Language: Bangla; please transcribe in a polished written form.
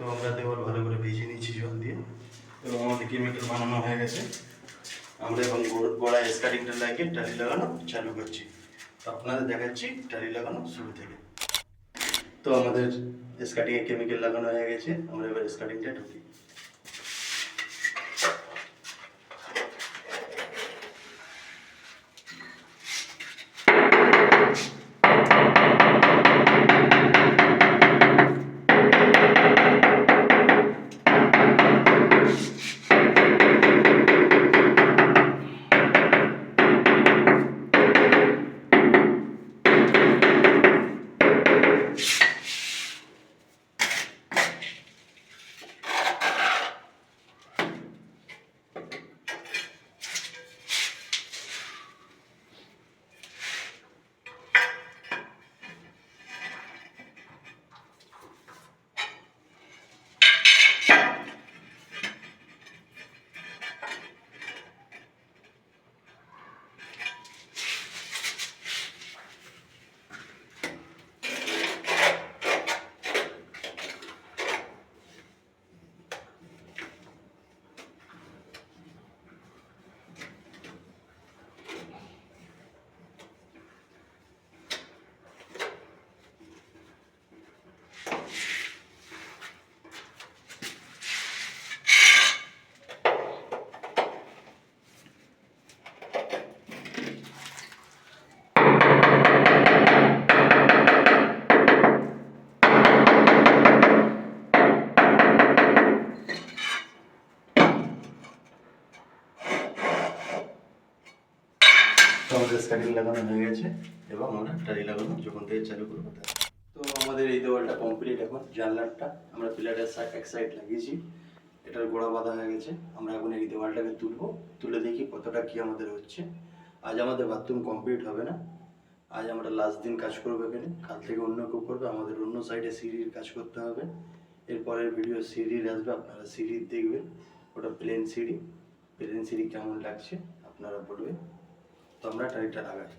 তো আমরা দেওয়াল ভালো করে ভিজিয়ে নিচ্ছি জল দিয়ে এবং আমাদের কেমিক্যাল বানানো হয়ে গেছে। আমরা এবং গোড়ায় স্কাটিংটা লাগিয়ে টালি লাগানো চালু করছি। তো আপনাদের দেখাচ্ছি টালি লাগানো শুরু থেকে। তো আমাদের স্কাটিংয়ে কেমিক্যাল লাগানো হয়ে গেছে, আমরা এবার স্কাটিংটা ঢুকি। তো আমাদের স্কাটিং লাগানো হয়ে গেছে এবং আমরা টালি লাগানো যখন থেকে চালু করবো। তো আমাদের এই দেওয়ালটা কমপ্লিট। এখন জানলাটা আমরা পিলারের এক সাইড লাগিয়েছি, এটার গোড়া বাঁধা হয়ে গেছে। আমরা এখন এই দেওয়ালটাকে তুলে দেখি কতটা কি আমাদের হচ্ছে। আজ আমাদের বাথরুম কমপ্লিট হবে না, আজ আমরা লাস্ট দিন কাজ করবো এখানে, কাল থেকে অন্য কেউ করবে। আমাদের অন্য সাইডে সিঁড়ির কাজ করতে হবে। এরপরের ভিডিও সিঁড়ির আসবে, আপনারা সিঁড়ির দেখবেন। ওটা প্লেন সিঁড়ি কেমন লাগছে আপনারা বলবেন। তো আমরা টালিটা লাগাই।